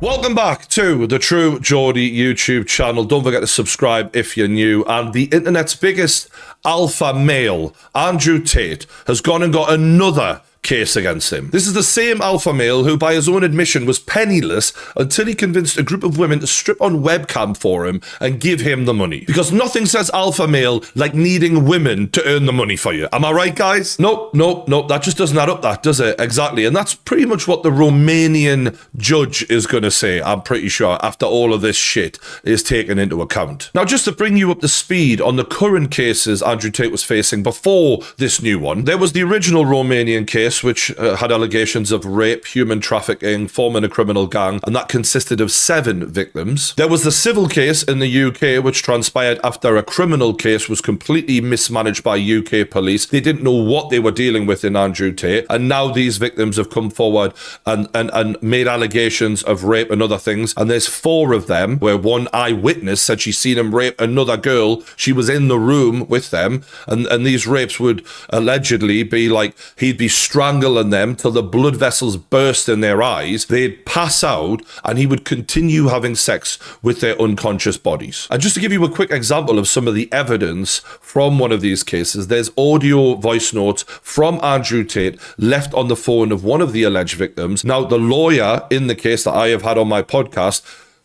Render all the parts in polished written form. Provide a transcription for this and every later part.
Welcome back to the True Geordie YouTube channel. Don't forget to subscribe if you're new. And the internet's biggest alpha male, Andrew Tate, has gone and got another case against him. This is the same alpha male who, by his own admission, was penniless until he convinced a group of women to strip on webcam for him and give him the money. Because nothing says alpha male like needing women to earn the money for you. Am I right, guys? Nope. That just doesn't add up, that, does it? Exactly. And that's pretty much what the Romanian judge is going to say, I'm pretty sure, after all of this shit is taken into account. Now, just to bring you up to speed on the current cases Andrew Tate was facing before this new one, there was the original Romanian case, which had allegations of rape, human trafficking, forming a criminal gang, and that consisted of 7 victims. There was the civil case in the UK, which transpired after a criminal case was completely mismanaged by UK police. They didn't know what they were dealing with in Andrew Tate, and now these victims have come forward and made allegations of rape and other things, and there's 4 of them, where one eyewitness said she seen him rape another girl. She was in the room with them, and these rapes would allegedly be like, he'd be strangling them till the blood vessels burst in their eyes, they'd pass out, and he would continue having sex with their unconscious bodies. And just to give you a quick example of some of the evidence from one of these cases, there's audio voice notes from Andrew Tate left on the phone of one of the alleged victims. Now, the lawyer in the case that I have had on my podcast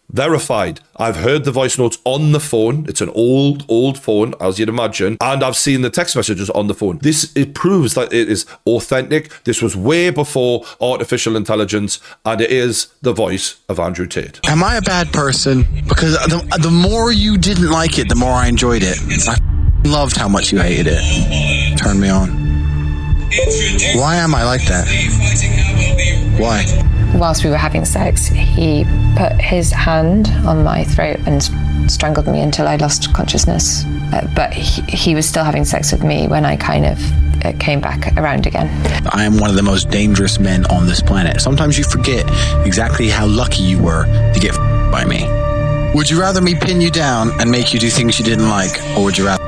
verified, I've heard the voice notes on the phone. It's an old phone, as you'd imagine, and I've seen the text messages on the phone. It proves that it is authentic. This was way before artificial intelligence, and it is the voice of Andrew Tate. Am I a bad person? Because the more you didn't like it, the more I enjoyed it. I loved how much you hated it. Turned me on. Why am I like that? Why? Whilst we were having sex, he put his hand on my throat and strangled me until I lost consciousness. But he was still having sex with me when I kind of came back around again. I am one of the most dangerous men on this planet. Sometimes you forget exactly how lucky you were to get by me. Would you rather me pin you down and make you do things you didn't like, or would you rather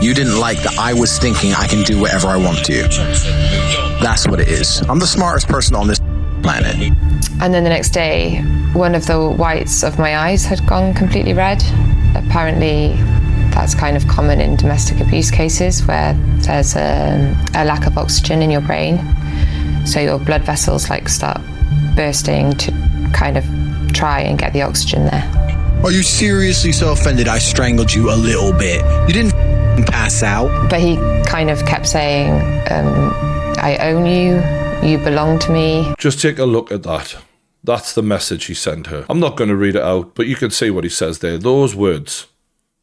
you didn't like that I was thinking I can do whatever I want to? That's what it is. I'm the smartest person on this planet. And then the next day, one of the whites of my eyes had gone completely red. Apparently, that's kind of common in domestic abuse cases where there's a lack of oxygen in your brain. So your blood vessels start bursting to kind of try and get the oxygen there. Are you seriously so offended I strangled you a little bit? You didn't pass out. But he kind of kept saying, I own you. You belong to me. Just take a look at that. That's the message he sent her. I'm not going to read it out, but you can see what he says there. Those words.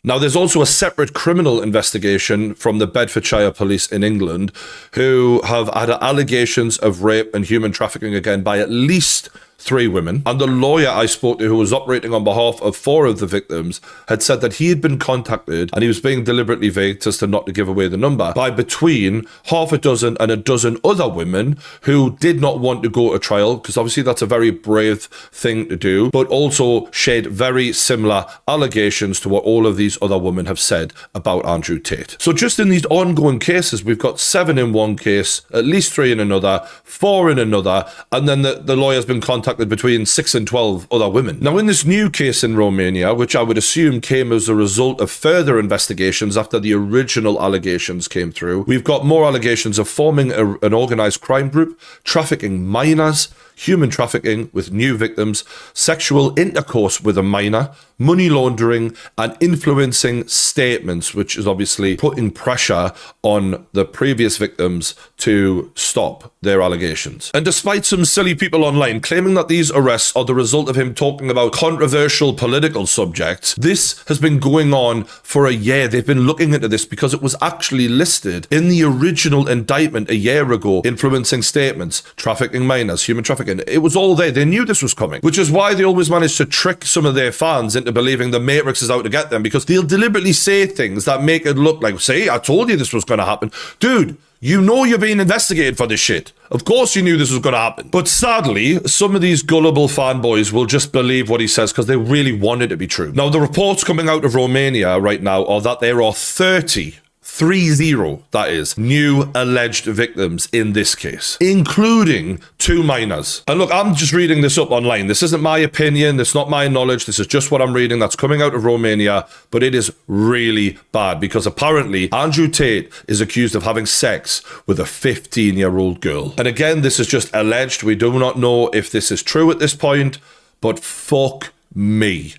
Now, there's also a separate criminal investigation from the Bedfordshire Police in England, who have had allegations of rape and human trafficking again by at least 3 women. And the lawyer I spoke to, who was operating on behalf of 4 of the victims, had said that he had been contacted, and he was being deliberately vague just to not to give away the number, by between half a dozen and a dozen other women who did not want to go to trial, because obviously that's a very brave thing to do, but also shared very similar allegations to what all of these other women have said about Andrew Tate. So just in these ongoing cases, we've got 7 in one case, at least 3 in another, 4 in another, and then the lawyer's been contacted between 6 and 12 other women. Now, in this new case in Romania, which I would assume came as a result of further investigations after the original allegations came through, we've got more allegations of forming an organised crime group, trafficking minors, human trafficking with new victims, sexual intercourse with a minor, money laundering, and influencing statements, which is obviously putting pressure on the previous victims to stop their allegations. And despite some silly people online claiming that these arrests are the result of him talking about controversial political subjects, this has been going on for a year. They've been looking into this because it was actually listed in the original indictment a year ago. Influencing statements, trafficking minors, human trafficking. It was all there. They knew this was coming, which is why they always manage to trick some of their fans into believing the Matrix is out to get them, because they'll deliberately say things that make it look like, see, I told you this was going to happen. Dude, you know you're being investigated for this shit. Of course you knew this was going to happen. But sadly, some of these gullible fanboys will just believe what he says because they really want it to be true. Now, the reports coming out of Romania right now are that there are 30 30, that is, new alleged victims in this case, including 2 minors. And look, I'm just reading this up online. This isn't my opinion. It's not my knowledge. This is just what I'm reading that's coming out of Romania. But it is really bad because apparently Andrew Tate is accused of having sex with a 15-year-old girl. And again, this is just alleged. We do not know if this is true at this point, but fuck me.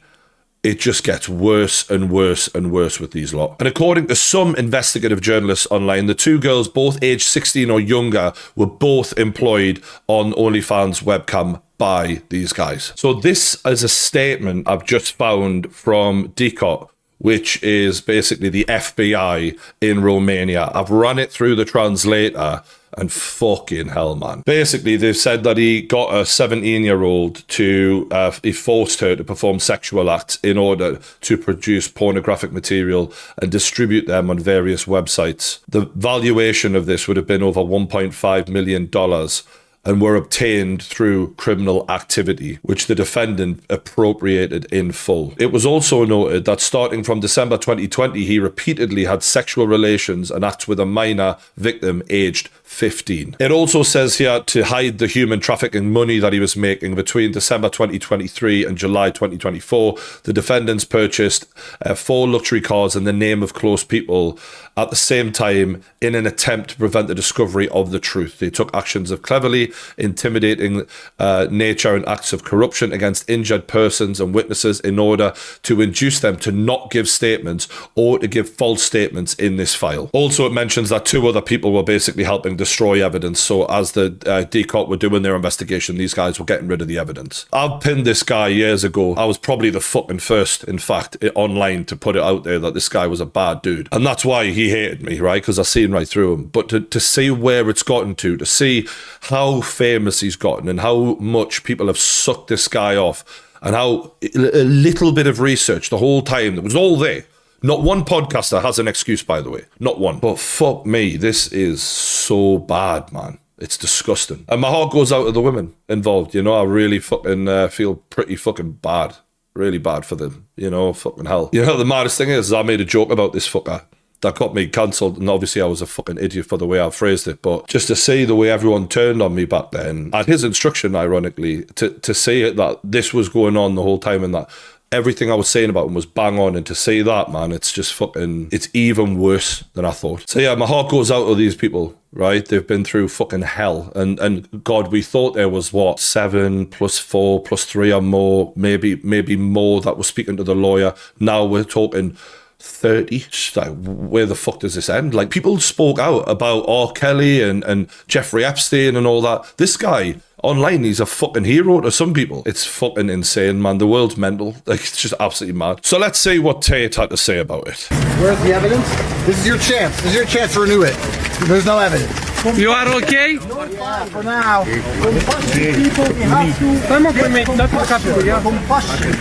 It just gets worse and worse and worse with these lot. And according to some investigative journalists online, the 2 girls, both aged 16 or younger, were both employed on OnlyFans webcam by these guys. So this is a statement I've just found from Tate, which is basically the FBI in Romania. I've run it through the translator and fucking hell, man. Basically, they've said that he got a 17-year-old to, he forced her to perform sexual acts in order to produce pornographic material and distribute them on various websites. The valuation of this would have been over $1.5 million and were obtained through criminal activity, which the defendant appropriated in full. It was also noted that starting from December 2020, he repeatedly had sexual relations and acts with a minor victim aged 15. It also says here to hide the human trafficking money that he was making between December 2023 and July 2024, the defendants purchased 4 luxury cars in the name of close people at the same time in an attempt to prevent the discovery of the truth. They took actions of cleverly intimidating nature and acts of corruption against injured persons and witnesses in order to induce them to not give statements or to give false statements in this file. Also, it mentions that 2 other people were basically helping destroy evidence. So as the DCOT were doing their investigation, these guys were getting rid of the evidence. I've pinned this guy years ago. I was probably the fucking first, in fact, online to put it out there that this guy was a bad dude. And that's why he hated me, right? Because I seen right through him. But to see where it's gotten to see how famous he's gotten and how much people have sucked this guy off and how a little bit of research the whole time, that was all there. Not one podcaster has an excuse, by the way. Not one. But fuck me, this is so bad, man. It's disgusting. And my heart goes out to the women involved, you know. I really fucking feel pretty fucking bad. Really bad for them, you know, fucking hell. You know, the maddest thing is I made a joke about this fucker that got me cancelled, and obviously I was a fucking idiot for the way I phrased it, but just to see the way everyone turned on me back then, at his instruction, ironically, to see it that this was going on the whole time and that everything I was saying about him was bang on, and to see that, man, it's just fucking, it's even worse than I thought. So yeah, my heart goes out to these people, right? They've been through fucking hell, and God, we thought there was what, 7 plus 4 plus 3 or more, maybe more that was speaking to the lawyer. Now we're talking 30. Like, where the fuck does this end? Like, people spoke out about R. Kelly and Jeffrey Epstein and all that. This guy online, he's a fucking hero to some people. It's fucking insane, man. The world's mental. Like, it's just absolutely mad. So let's see what Tate had to say about it. Where's the evidence? This is your chance. This is your chance to renew it. There's no evidence. You are okay? Yeah, for now. Compassion, people, we have to. Compassion.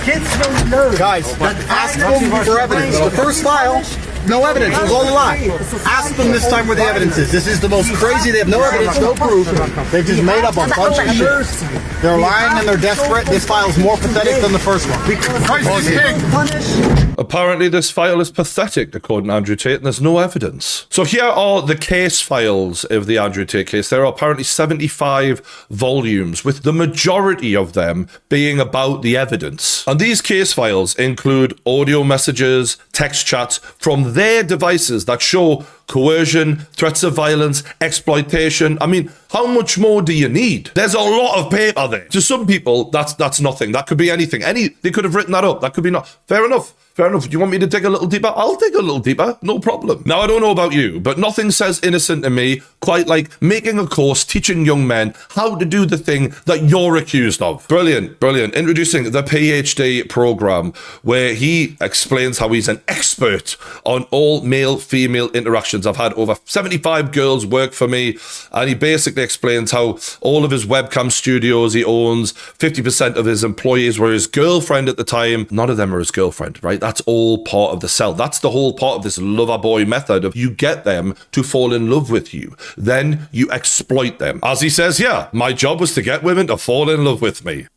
Kids don't know. Guys, ask them for evidence. The first file, no evidence. It was all a lie. Ask them this time where the evidence is. This is the most crazy. They have no evidence, no proof. They've just made up a bunch of shit. They're lying and they're desperate. This file is more pathetic than the first one. Christ is king. Apparently this file is pathetic, according to Andrew Tate, and there's no evidence. So here are the case files of the Andrew Tate case. There are apparently 75 volumes, with the majority of them being about the evidence. And these case files include audio messages, text chats from their devices that show coercion, threats of violence, exploitation. I mean, how much more do you need? There's a lot of paper there. To some people, that's nothing. That could be anything. They could have written that up. That could be not. Fair enough. Fair enough. Do you want me to dig a little deeper? I'll dig a little deeper. No problem. Now, I don't know about you, but nothing says innocent to me quite like making a course teaching young men how to do the thing that you're accused of. Brilliant, brilliant. Introducing the PhD program, where he explains how he's an expert on all male-female interactions. I've had over 75 girls work for me, and he basically explains how all of his webcam studios he owns, 50% of his employees were his girlfriend at the time. None of them are his girlfriend, right? That's all part of the sell. That's the whole part of this lover boy method of you get them to fall in love with you. Then you exploit them. As he says, yeah, my job was to get women to fall in love with me.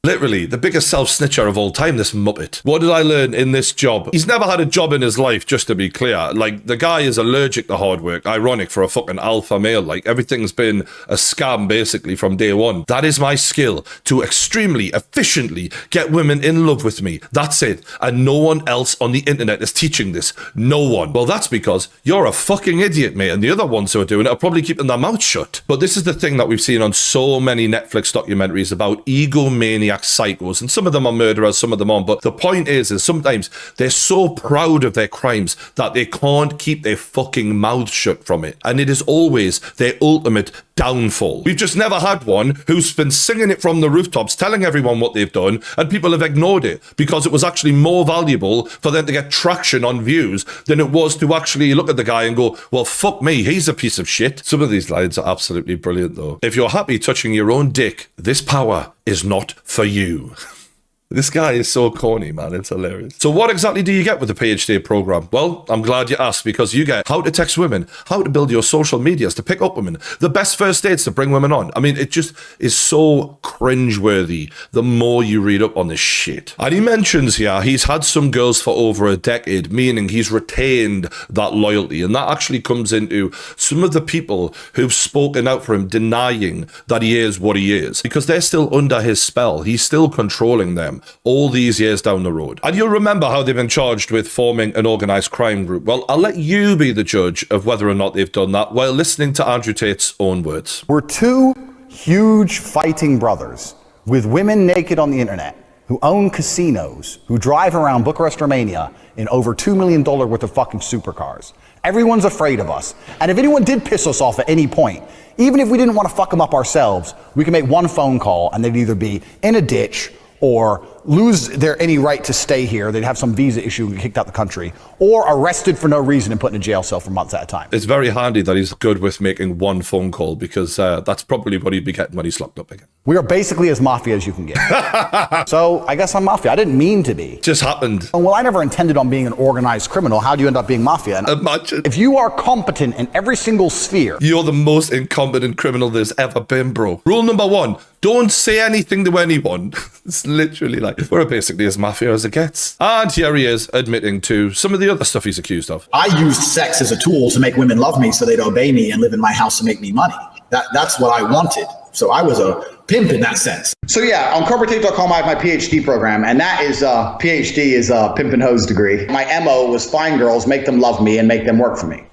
Literally, the biggest self-snitcher of all time, this muppet. What did I learn in this job? He's never had a job in his life, just to be clear. Like, the guy is allergic to hard work. Ironic for a fucking alpha male. Like, everything's been a scam, basically, from day one. That is my skill, to extremely efficiently get women in love with me. That's it. And no one else on the internet is teaching this. No one. Well, that's because you're a fucking idiot, mate. And the other ones who are doing it are probably keeping their mouth shut. But this is the thing that we've seen on so many Netflix documentaries about egomaniac psychos. And some of them are murderers, some of them aren't. But the point is sometimes they're so proud of their crimes that they can't keep their fucking mouth shut from it. And it is always their ultimate downfall. We've just never had one who's been singing it from the rooftops, telling everyone what they've done, and people have ignored it because it was actually more valuable for them to get traction on views than it was to actually look at the guy and go, well, fuck me, he's a piece of shit. Some of these lines are absolutely brilliant, though. If you're happy touching your own dick, this power is not for you. This guy is so corny, man. It's hilarious. So what exactly do you get with the PhD program? Well, I'm glad you asked, because you get how to text women, how to build your social medias to pick up women, the best first dates to bring women on. I mean, it just is so cringeworthy the more you read up on this shit. And he mentions here he's had some girls for over a decade, meaning he's retained that loyalty. And that actually comes into some of the people who've spoken out for him, denying that he is what he is, because they're still under his spell. He's still controlling them all these years down the road. And you'll remember how they've been charged with forming an organised crime group. Well, I'll let you be the judge of whether or not they've done that while listening to Andrew Tate's own words. We're two huge fighting brothers with women naked on the internet who own casinos, who drive around Bucharest, Romania in over $2 million worth of fucking supercars. Everyone's afraid of us. And if anyone did piss us off at any point, even if we didn't want to fuck them up ourselves, we can make one phone call and they'd either be in a ditch or lose their any right to stay here. They'd have some visa issue and get kicked out the country, or arrested for no reason and put in a jail cell for months at a time. It's very handy that he's good with making one phone call, because that's probably what he'd be getting when he's locked up again. We are basically as mafia as you can get. So I guess I'm mafia. I didn't mean to be. Just happened. Well, I never intended on being an organized criminal. How do you end up being mafia? And imagine. If you are competent in every single sphere. You're the most incompetent criminal there's ever been, bro. Rule number one, don't say anything to anyone. It's literally like, we're basically as mafia as it gets. And here he is admitting to some of the other stuff he's accused of. I used sex as a tool to make women love me so they'd obey me and live in my house to make me money. That's what I wanted. So I was a pimp in that sense. So yeah, on CobraTate.com I have my PhD program, and that is, PhD is a pimp and hose degree. My MO was find girls, make them love me, and make them work for me.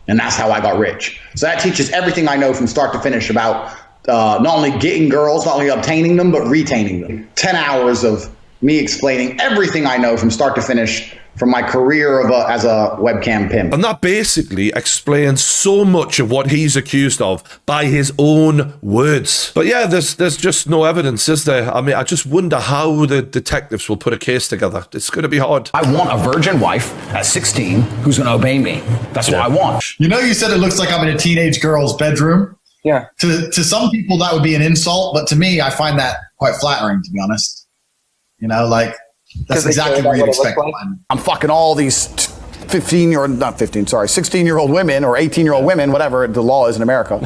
And that's how I got rich. So that teaches everything I know from start to finish about not only getting girls, not only obtaining them, but retaining them. 10 hours of me explaining everything I know from start to finish from my career as a webcam pimp. And that basically explains so much of what he's accused of by his own words. But yeah, there's just no evidence, is there? I mean, I just wonder how the detectives will put a case together. It's going to be hard. I want a virgin wife at 16 who's going to obey me. That's what I want. You know, you said it looks like I'm in a teenage girl's bedroom. Yeah. To some people, that would be an insult, but to me, I find that quite flattering, to be honest. You know, like, that's exactly where you'd expect. I'm fucking all these 16-year-old women or 18-year-old women, whatever the law is in America.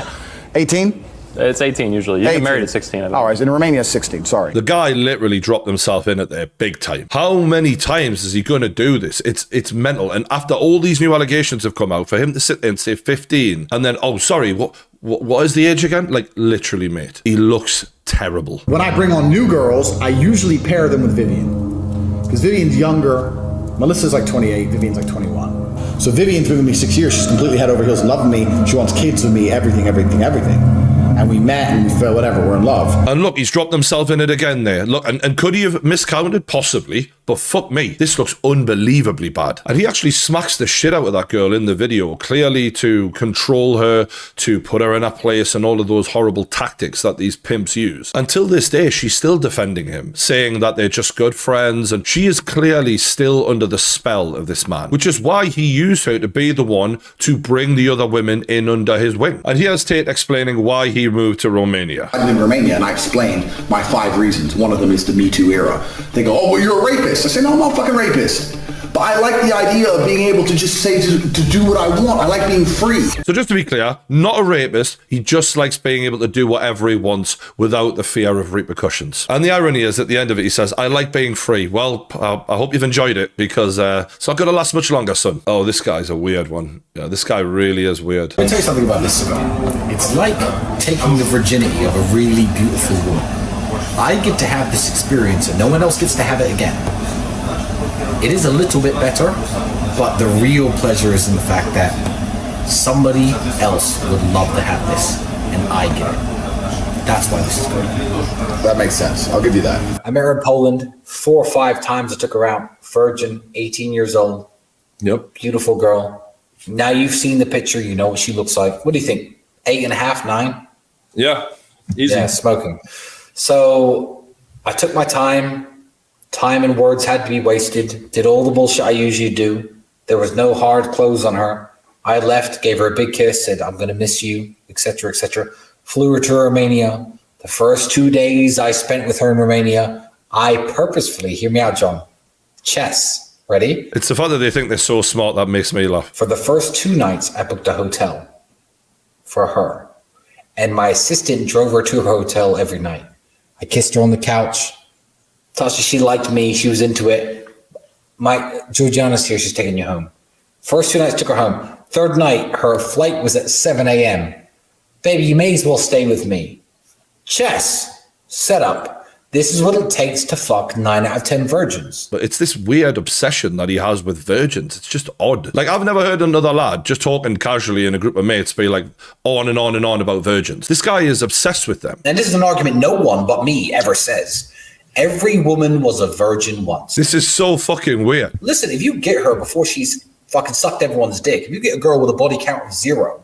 18? It's 18 usually. You get married at 16. I think. All right, in Romania it's 16, sorry. The guy literally dropped himself in at there big time. How many times is he going to do this? It's mental. And after all these new allegations have come out, for him to sit there and say 15 and then, oh, sorry, what is the age again? Like, literally, mate, he looks terrible. When I bring on new girls, I usually pair them with Vivian. Because Vivian's younger. Melissa's like 28, Vivian's like 21. So Vivian's been with me 6 years. She's completely head over heels in love with me. She wants kids with me, everything. And we met and we felt whatever, we're in love. And look, he's dropped himself in it again there. Look, and could he have miscounted? Possibly. But fuck me, this looks unbelievably bad. And he actually smacks the shit out of that girl in the video, clearly to control her, to put her in a place, and all of those horrible tactics that these pimps use. Until this day, she's still defending him, saying that they're just good friends, and she is clearly still under the spell of this man, which is why he used her to be the one to bring the other women in under his wing. And here's Tate explaining why he moved to Romania. I lived in Romania and I explained my 5 reasons. One of them is the Me Too era. They go, oh, well, you're a rapist. I say, no, I'm not a fucking rapist. But I like the idea of being able to just say to do what I want. I like being free. So just to be clear, not a rapist. He just likes being able to do whatever he wants without the fear of repercussions. And the irony is, at the end of it, he says, I like being free. Well, I hope you've enjoyed it, because it's not going to last much longer, son. Oh, this guy's a weird one. Yeah, this guy really is weird. Let me tell you something about this cigar. It's like taking the virginity of a really beautiful woman. I get to have this experience and no one else gets to have it again. It is a little bit better, but the real pleasure is in the fact that somebody else would love to have this, and I get it. That's why this is good. That makes sense. I'll give you that. I met her in Poland 4 or 5 times. I took her out. Virgin, 18 years old. Yep. Beautiful girl. Now you've seen the picture. You know what she looks like. What do you think? 8.5, 9? Yeah. Easy. Yeah, smoking. So I took my time. Time and words had to be wasted. Did all the bullshit I usually do. There was no hard close on her. I left, gave her a big kiss, said, I'm going to miss you, etc., etc. Flew her to Romania. The first 2 days I spent with her in Romania, I purposefully, hear me out, John, chess. Ready? It's the fact that they think they're so smart that makes me laugh. For the first 2 nights, I booked a hotel for her. And my assistant drove her to her hotel every night. I kissed her on the couch. Tasha, she liked me. She was into it. Georgiana's here. She's taking you home. First 2 nights took her home. Third night, her flight was at 7 a.m. Baby, you may as well stay with me. Chess. Set up. This is what it takes to fuck 9 out of 10 virgins. But it's this weird obsession that he has with virgins. It's just odd. Like, I've never heard another lad just talking casually in a group of mates be like on and on and on about virgins. This guy is obsessed with them. And this is an argument no one but me ever says. Every woman was a virgin once. This is so fucking weird. Listen, if you get her before she's fucking sucked everyone's dick, if you get a girl with a body count of 0,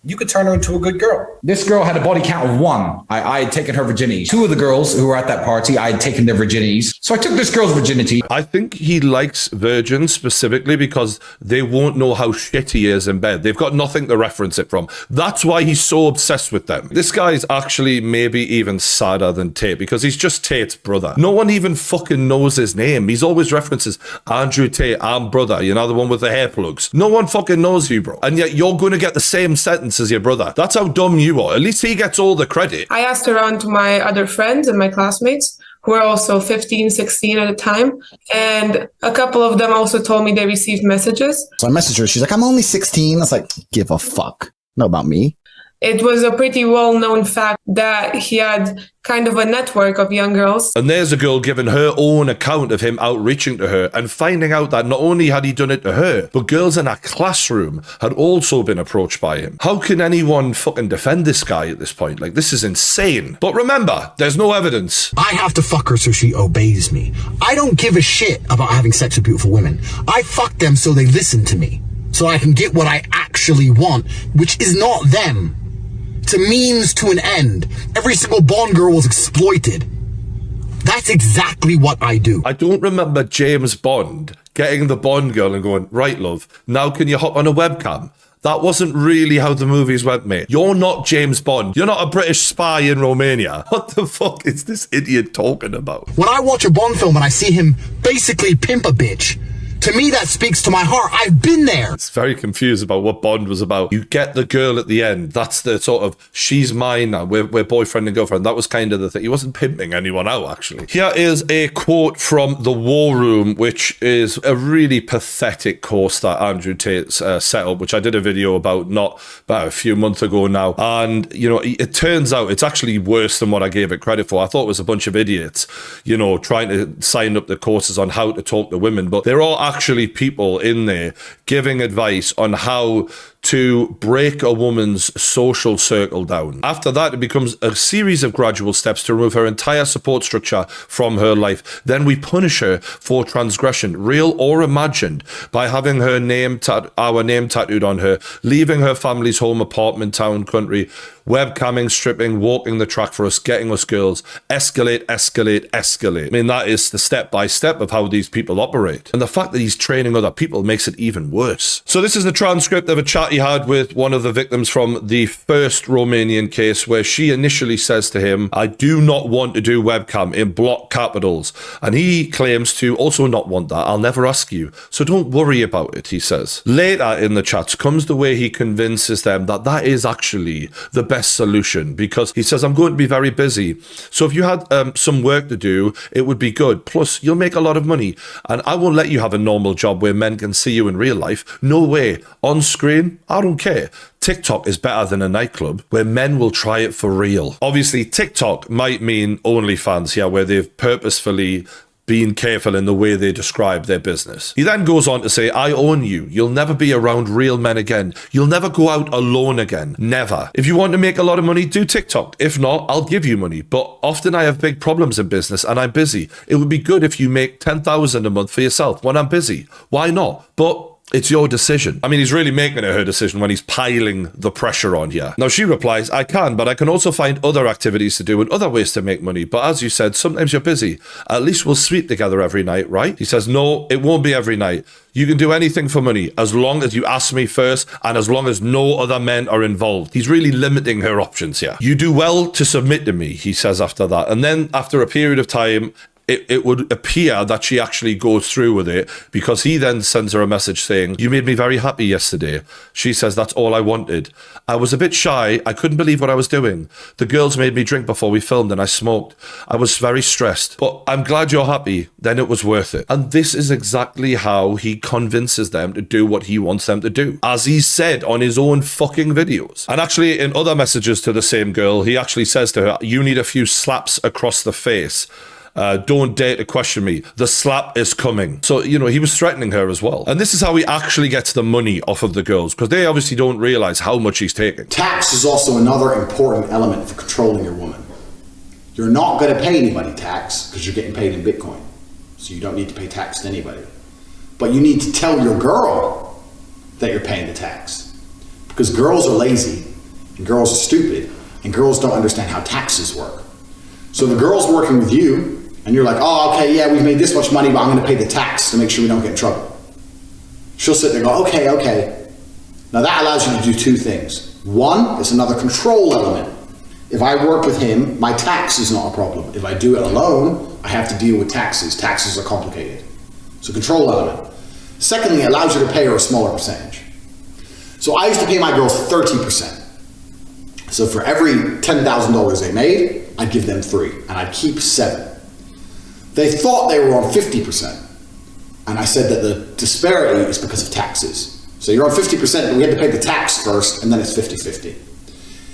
you could turn her into a good girl. This girl had a body count of 1. I had taken her virginity. 2 of the girls who were at that party, I had taken their virginities. So I took this girl's virginity. I think he likes virgins specifically because they won't know how shit he is in bed. They've got nothing to reference it from. That's why he's so obsessed with them. This guy's actually maybe even sadder than Tate because he's just Tate's brother. No one even fucking knows his name. He's always references Andrew Tate, I'm brother, you know, the one with the hair plugs. No one fucking knows you, bro. And yet you're going to get the same sentence as your brother. That's how dumb you are. At least he gets all the credit. I asked around to my other friends and my classmates who were also 15, 16 at the time. And a couple of them also told me they received messages. So I messaged her. She's like, I'm only 16. I was like, give a fuck. Know about me. It was a pretty well-known fact that he had kind of a network of young girls. And there's a girl giving her own account of him outreaching to her and finding out that not only had he done it to her, but girls in her classroom had also been approached by him. How can anyone fucking defend this guy at this point? Like, this is insane. But remember, there's no evidence. I have to fuck her so she obeys me. I don't give a shit about having sex with beautiful women. I fuck them so they listen to me. So I can get what I actually want, which is not them. It's a means to an end. Every single Bond girl was exploited. That's exactly what I do. I don't remember James Bond getting the Bond girl and going, right, love, now can you hop on a webcam? That wasn't really how the movies went, mate. You're not James Bond. You're not a British spy in Romania. What the fuck is this idiot talking about? When I watch a Bond film and I see him basically pimp a bitch, to me, that speaks to my heart. I've been there. It's very confused about what Bond was about. You get the girl at the end. That's the sort of, she's mine now. We're boyfriend and girlfriend. That was kind of the thing. He wasn't pimping anyone out, actually. Here is a quote from The War Room, which is a really pathetic course that Andrew Tate set up, which I did a video about about a few months ago now. And, you know, it turns out it's actually worse than what I gave it credit for. I thought it was a bunch of idiots, you know, trying to sign up the courses on how to talk to women. But they're all actually people in there giving advice on how to break a woman's social circle down. After that, it becomes a series of gradual steps to remove her entire support structure from her life. Then we punish her for transgression, real or imagined, by having her our name tattooed on her, leaving her family's home, apartment, town, country, webcamming, stripping, walking the track for us, getting us girls, escalate, escalate, escalate. I mean, that is the step-by-step of how these people operate. And the fact that he's training other people makes it even worse. So this is the transcript of a chat he had with one of the victims from the first Romanian case, where she initially says to him, I do not want to do webcam, in block capitals. And he claims to also not want that. I'll never ask you. So don't worry about it, he says. Later in the chats comes the way he convinces them that that is actually the best solution, because he says, I'm going to be very busy. So if you had some work to do, it would be good. Plus, you'll make a lot of money. And I won't let you have a normal job where men can see you in real life. No way. On screen, I don't care. TikTok is better than a nightclub where men will try it for real. Obviously, TikTok might mean OnlyFans here, where they've purposefully been careful in the way they describe their business. He then goes on to say, I own you. You'll never be around real men again. You'll never go out alone again. Never. If you want to make a lot of money, do TikTok. If not, I'll give you money. But often I have big problems in business and I'm busy. It would be good if you make 10,000 a month for yourself when I'm busy. Why not? But it's your decision. I mean, he's really making it her decision when he's piling the pressure on here. Now, she replies, I can, but I can also find other activities to do and other ways to make money. But as you said, sometimes you're busy. At least we'll sleep together every night, right? He says, no, it won't be every night. You can do anything for money as long as you ask me first and as long as no other men are involved. He's really limiting her options here. You do well to submit to me, he says after that. And then after a period of time, it would appear that she actually goes through with it, because he then sends her a message saying, you made me very happy yesterday. She says, that's all I wanted. I was a bit shy. I couldn't believe what I was doing. The girls made me drink before we filmed and I smoked. I was very stressed, but I'm glad you're happy. Then it was worth it. And this is exactly how he convinces them to do what he wants them to do, as he said on his own fucking videos. And actually in other messages to the same girl, he actually says to her, you need a few slaps across the face. Don't dare to question me. The slap is coming. So, you know, he was threatening her as well. And this is how he actually gets the money off of the girls, because they obviously don't realize how much he's taking. Tax is also another important element for controlling your woman. You're not going to pay anybody tax because you're getting paid in Bitcoin. So you don't need to pay tax to anybody. But you need to tell your girl that you're paying the tax. Because girls are lazy and girls are stupid and girls don't understand how taxes work. So the girl's working with you and you're like, oh, okay, yeah, we've made this much money, but I'm going to pay the tax to make sure we don't get in trouble. She'll sit there and go, okay, okay. Now that allows you to do two things. One, it's another control element. If I work with him, my tax is not a problem. If I do it alone, I have to deal with taxes. Taxes are complicated. So control element. Secondly, it allows you to pay her a smaller percentage. So I used to pay my girls 30%. So for every $10,000 they made, I'd give them 3 and I'd keep 7. They thought they were on 50%. And I said that the disparity is because of taxes. So you're on 50%, but we had to pay the tax first, and then it's 50-50.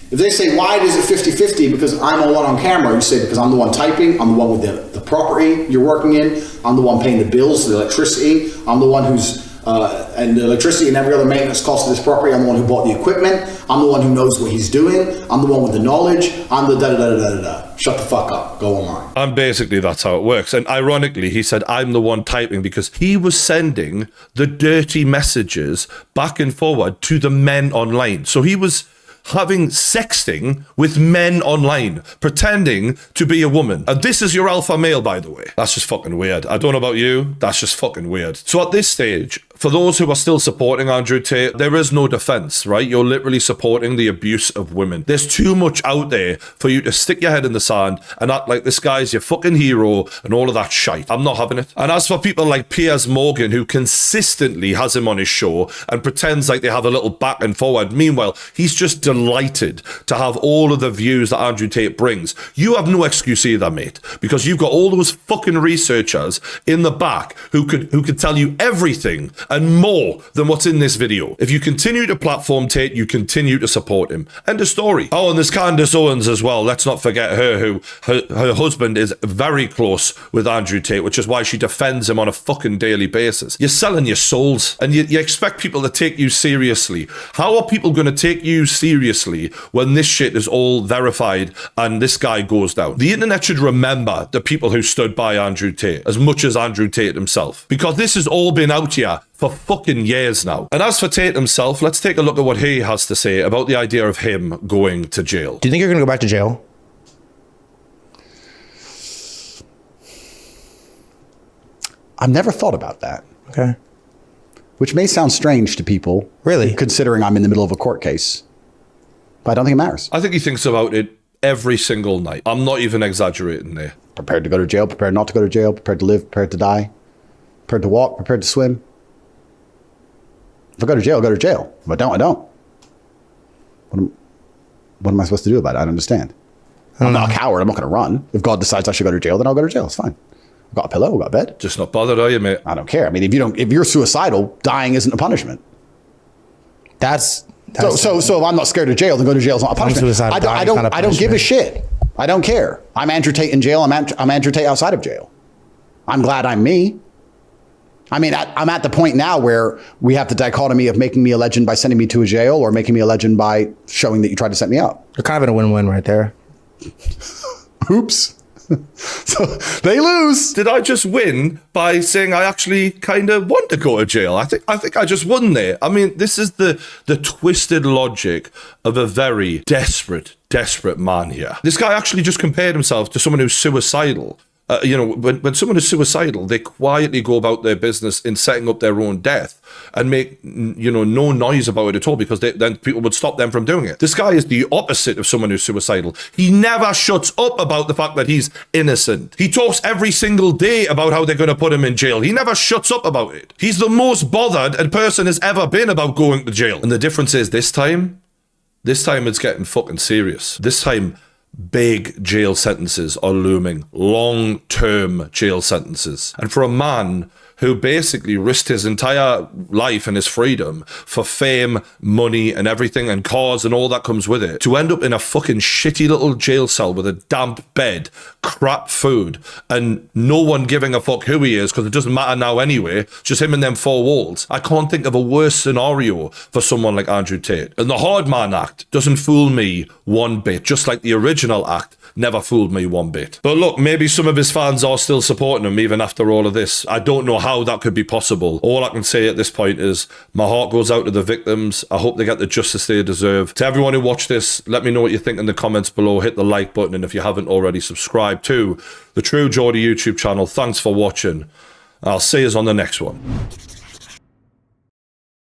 If they say, why is it 50-50? Because I'm the one on camera. You say, because I'm the one typing, I'm the one with the property you're working in, I'm the one paying the bills, the electricity, I'm the one who's, and the electricity and every other maintenance cost of this property, I'm the one who bought the equipment, I'm the one who knows what he's doing, I'm the one with the knowledge, I'm the da-da-da-da-da-da. Shut the fuck up, go online. And basically that's how it works. And ironically, he said, I'm the one typing, because he was sending the dirty messages back and forward to the men online. So he was having sexting with men online, pretending to be a woman. And this is your alpha male, by the way. That's just fucking weird. I don't know about you, that's just fucking weird. So at this stage, for those who are still supporting Andrew Tate, there is no defense, right? You're literally supporting the abuse of women. There's too much out there for you to stick your head in the sand and act like this guy's your fucking hero and all of that shite. I'm not having it. And as for people like Piers Morgan, who consistently has him on his show and pretends like they have a little back and forward, meanwhile, he's just delighted to have all of the views that Andrew Tate brings. You have no excuse either, mate, because you've got all those fucking researchers in the back who could tell you everything and more than what's in this video. If you continue to platform Tate, you continue to support him. End of story. Oh, and there's Candace Owens as well. Let's not forget her, who her husband is very close with Andrew Tate, which is why she defends him on a fucking daily basis. You're selling your souls, and you expect people to take you seriously. How are people going to take you seriously when this shit is all verified and this guy goes down? The internet should remember the people who stood by Andrew Tate as much as Andrew Tate himself, because this has all been out here for fucking years now. And as for Tate himself, let's take a look at what he has to say about the idea of him going to jail. Do you think you're going to go back to jail? I've never thought about that. Okay. Which may sound strange to people. Really? Considering I'm in the middle of a court case. But I don't think it matters. I think he thinks about it every single night. I'm not even exaggerating there. Prepared to go to jail, prepared not to go to jail, prepared to live, prepared to die, prepared to walk, prepared to swim. If I go to jail, I go to jail. If I don't, I don't. What am I supposed to do about it? I don't understand. I'm not a coward. I'm not going to run. If God decides I should go to jail, then I'll go to jail. It's fine. I've got a pillow, I've got a bed. Just not bothered, are you, mate? I don't care. I mean, if you're suicidal, dying isn't a punishment. So if I'm not scared of jail, then go to jail is not a punishment. I don't give a shit. I don't care. I'm Andrew Tate in jail. I'm Andrew Tate outside of jail. I'm glad I'm me. I mean, I'm at the point now where we have the dichotomy of making me a legend by sending me to a jail or making me a legend by showing that you tried to set me up. You're kind of in a win-win right there. Oops. So they lose. Did I just win by saying I actually kind of want to go to jail? I think I just won there. I mean, this is the twisted logic of a very desperate man here. This guy actually just compared himself to someone who's suicidal. When someone is suicidal, they quietly go about their business in setting up their own death and make, no noise about it at all because then people would stop them from doing it. This guy is the opposite of someone who's suicidal. He never shuts up about the fact that he's innocent. He talks every single day about how they're going to put him in jail. He never shuts up about it. He's the most bothered a person has ever been about going to jail. And the difference is this time it's getting fucking serious. This time, big jail sentences are looming, long-term jail sentences. And for a man who basically risked his entire life and his freedom for fame, money and everything and cars and all that comes with it, to end up in a fucking shitty little jail cell with a damp bed, crap food, and no one giving a fuck who he is because it doesn't matter now anyway, just him in them four walls. I can't think of a worse scenario for someone like Andrew Tate. And the Hard Man Act doesn't fool me one bit, just like the original act never fooled me one bit. But look, maybe some of his fans are still supporting him even after all of this. I don't know how that could be possible. All I can say at this point is my heart goes out to the victims. I hope they get the justice they deserve. To everyone who watched this, let me know what you think in the comments below. Hit the like button, and if you haven't already, subscribe to the True Geordie YouTube channel. Thanks for watching. I'll see you on the next one.